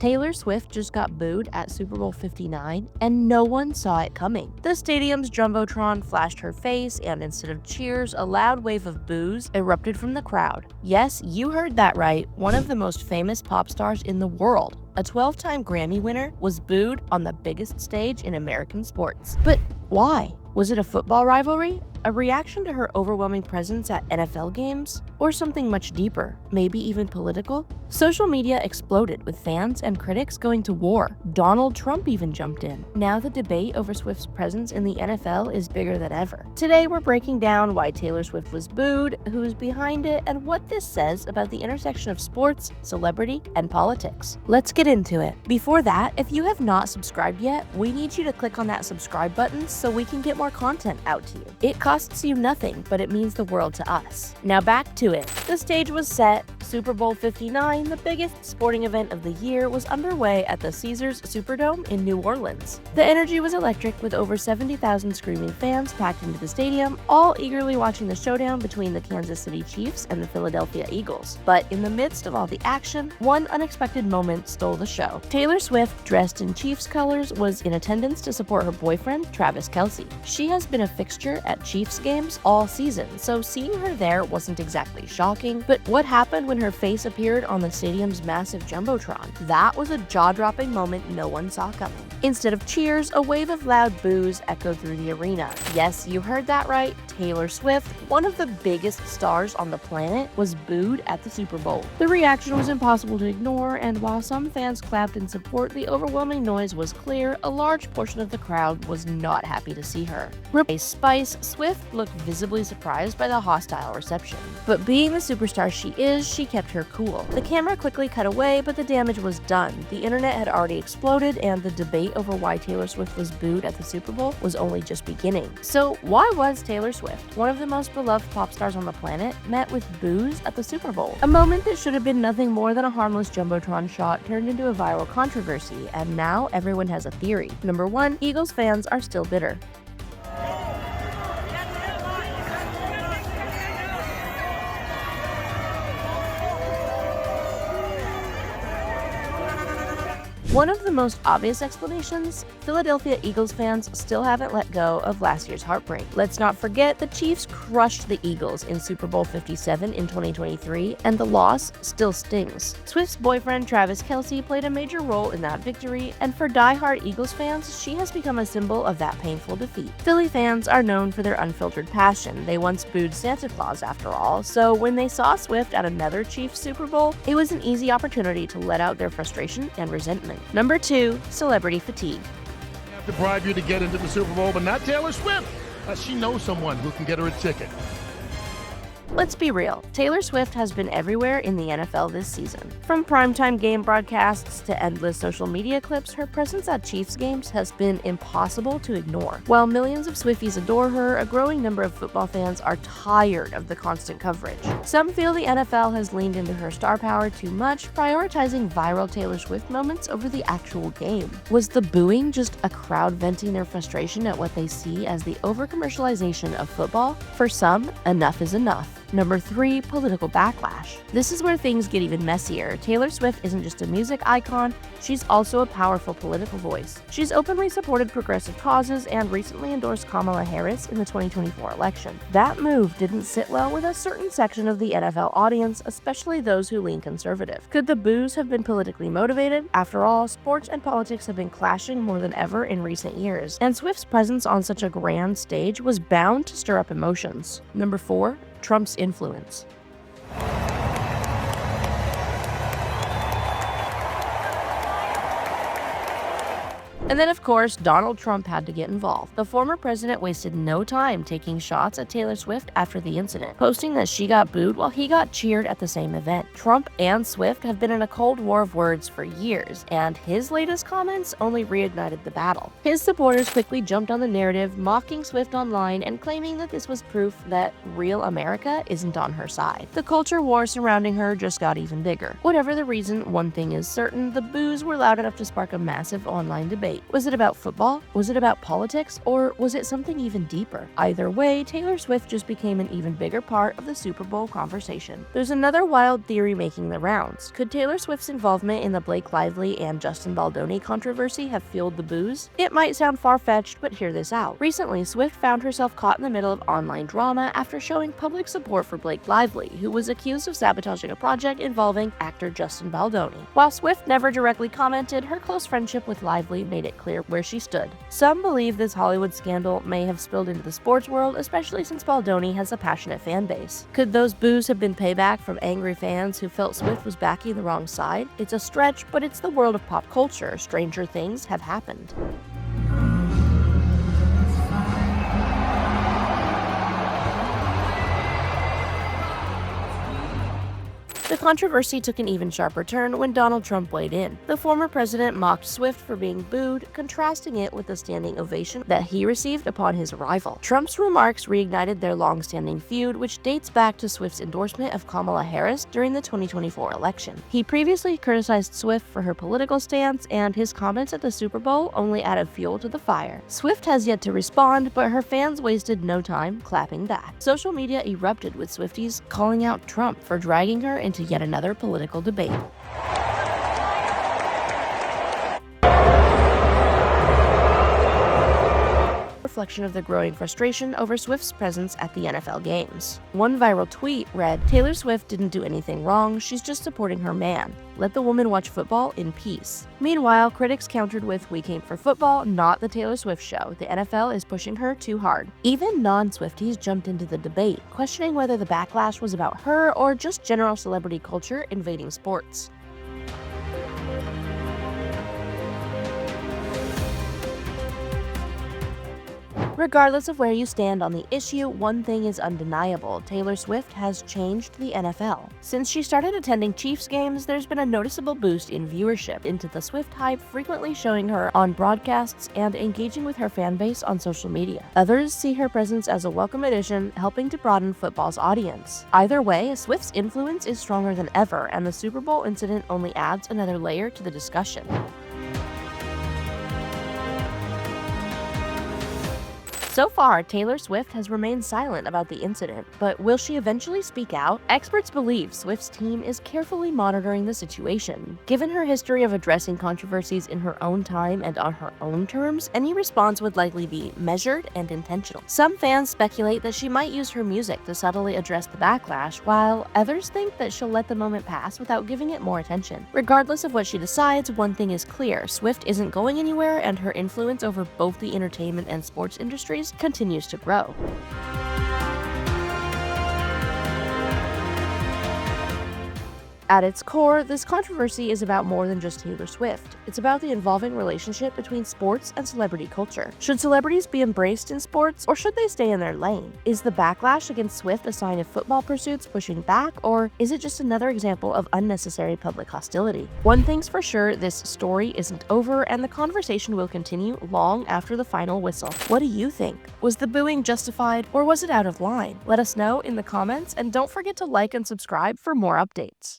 Taylor Swift just got booed at Super Bowl 59, and no one saw it coming. The stadium's jumbotron flashed her face, and instead of cheers, a loud wave of boos erupted from the crowd. Yes, you heard that right. One of the most famous pop stars in the world, a 12-time Grammy winner, was booed on the biggest stage in American sports. But why? Was it a football rivalry? A reaction to her overwhelming presence at NFL games? Or something much deeper, maybe even political? Social media exploded with fans and critics going to war. Donald Trump even jumped in. Now the debate over Swift's presence in the NFL is bigger than ever. Today we're breaking down why Taylor Swift was booed, who's behind it, and what this says about the intersection of sports, celebrity, and politics. Let's get into it. Before that, if you have not subscribed yet, we need you to click on that subscribe button so we can get more content out to you. It costs you nothing, but it means the world to us. Now back to it. The stage was set. Super Bowl 59, the biggest sporting event of the year, was underway at the Caesars Superdome in New Orleans. The energy was electric, with over 70,000 screaming fans packed into the stadium, all eagerly watching the showdown between the Kansas City Chiefs and the Philadelphia Eagles. But in the midst of all the action, one unexpected moment stole the show. Taylor Swift, dressed in Chiefs colors, was in attendance to support her boyfriend, Travis Kelce. She has been a fixture at Chiefs games all season, so seeing her there wasn't exactly shocking. But what happened when her face appeared on the stadium's massive jumbotron? That was a jaw-dropping moment no one saw coming. Instead of cheers, a wave of loud boos echoed through the arena. Yes, you heard that right. Taylor Swift, one of the biggest stars on the planet, was booed at the Super Bowl. The reaction was impossible to ignore, and while some fans clapped in support, the overwhelming noise was clear. A large portion of the crowd was not happy to see her. A spice, Swift looked visibly surprised by the hostile reception. But being the superstar she is, she kept her cool. The camera quickly cut away, but the damage was done. The internet had already exploded, and the debate over why Taylor Swift was booed at the Super Bowl was only just beginning. So why was Taylor Swift, one of the most beloved pop stars on the planet, met with boos at the Super Bowl? A moment that should have been nothing more than a harmless jumbotron shot turned into a viral controversy, and now everyone has a theory. Number 1, Eagles fans are still bitter. One of the most obvious explanations, Philadelphia Eagles fans still haven't let go of last year's heartbreak. Let's not forget the Chiefs crushed the Eagles in Super Bowl 57 in 2023, and the loss still stings. Swift's boyfriend Travis Kelce played a major role in that victory, and for die-hard Eagles fans, she has become a symbol of that painful defeat. Philly fans are known for their unfiltered passion. They once booed Santa Claus, after all, so when they saw Swift at another Chiefs Super Bowl, it was an easy opportunity to let out their frustration and resentment. Number 2, celebrity fatigue. I have to bribe you to get into the Super Bowl, but not Taylor Swift. She knows someone who can get her a ticket. Let's be real, Taylor Swift has been everywhere in the NFL this season. From primetime game broadcasts to endless social media clips, her presence at Chiefs games has been impossible to ignore. While millions of Swifties adore her, a growing number of football fans are tired of the constant coverage. Some feel the NFL has leaned into her star power too much, prioritizing viral Taylor Swift moments over the actual game. Was the booing just a crowd venting their frustration at what they see as the over-commercialization of football? For some, enough is enough. Number 3, political backlash. This is where things get even messier. Taylor Swift isn't just a music icon, she's also a powerful political voice. She's openly supported progressive causes and recently endorsed Kamala Harris in the 2024 election. That move didn't sit well with a certain section of the NFL audience, especially those who lean conservative. Could the boos have been politically motivated? After all, sports and politics have been clashing more than ever in recent years, and Swift's presence on such a grand stage was bound to stir up emotions. Number 4, Trump's influence. And then, of course, Donald Trump had to get involved. The former president wasted no time taking shots at Taylor Swift after the incident, posting that she got booed while he got cheered at the same event. Trump and Swift have been in a cold war of words for years, and his latest comments only reignited the battle. His supporters quickly jumped on the narrative, mocking Swift online and claiming that this was proof that real America isn't on her side. The culture war surrounding her just got even bigger. Whatever the reason, one thing is certain, the boos were loud enough to spark a massive online debate. debate. Was it about football? Was it about politics? Or was it something even deeper? Either way, Taylor Swift just became an even bigger part of the Super Bowl conversation. There's another wild theory making the rounds. Could Taylor Swift's involvement in the Blake Lively and Justin Baldoni controversy have fueled the booze? It might sound far-fetched, but hear this out. Recently, Swift found herself caught in the middle of online drama after showing public support for Blake Lively, who was accused of sabotaging a project involving actor Justin Baldoni. While Swift never directly commented, her close friendship with Lively made it clear where she stood. Some believe this Hollywood scandal may have spilled into the sports world, especially since Baldoni has a passionate fan base. Could those boos have been payback from angry fans who felt Swift was backing the wrong side? It's a stretch, but it's the world of pop culture. Stranger things have happened. The controversy took an even sharper turn when Donald Trump weighed in. The former president mocked Swift for being booed, contrasting it with the standing ovation that he received upon his arrival. Trump's remarks reignited their long-standing feud, which dates back to Swift's endorsement of Kamala Harris during the 2024 election. He previously criticized Swift for her political stance, and his comments at the Super Bowl only added fuel to the fire. Swift has yet to respond, but her fans wasted no time clapping back. Social media erupted with Swifties calling out Trump for dragging her into yet another political debate. Reflection of the growing frustration over Swift's presence at the NFL games. One viral tweet read, "Taylor Swift didn't do anything wrong, she's just supporting her man. Let the woman watch football in peace." Meanwhile, critics countered with, "We came for football, not the Taylor Swift show. The NFL is pushing her too hard." Even non-Swifties jumped into the debate, questioning whether the backlash was about her or just general celebrity culture invading sports. Regardless of where you stand on the issue, one thing is undeniable: Taylor Swift has changed the NFL. Since she started attending Chiefs games, there's been a noticeable boost in viewership into the Swift hype, frequently showing her on broadcasts and engaging with her fan base on social media. Others see her presence as a welcome addition, helping to broaden football's audience. Either way, Swift's influence is stronger than ever, and the Super Bowl incident only adds another layer to the discussion. So far, Taylor Swift has remained silent about the incident, but will she eventually speak out? Experts believe Swift's team is carefully monitoring the situation. Given her history of addressing controversies in her own time and on her own terms, any response would likely be measured and intentional. Some fans speculate that she might use her music to subtly address the backlash, while others think that she'll let the moment pass without giving it more attention. Regardless of what she decides, one thing is clear: Swift isn't going anywhere, and her influence over both the entertainment and sports industries continues to grow. At its core, this controversy is about more than just Taylor Swift. It's about the evolving relationship between sports and celebrity culture. Should celebrities be embraced in sports, or should they stay in their lane? Is the backlash against Swift a sign of football pursuits pushing back, or is it just another example of unnecessary public hostility? One thing's for sure: this story isn't over, and the conversation will continue long after the final whistle. What do you think? Was the booing justified, or was it out of line? Let us know in the comments, and don't forget to like and subscribe for more updates.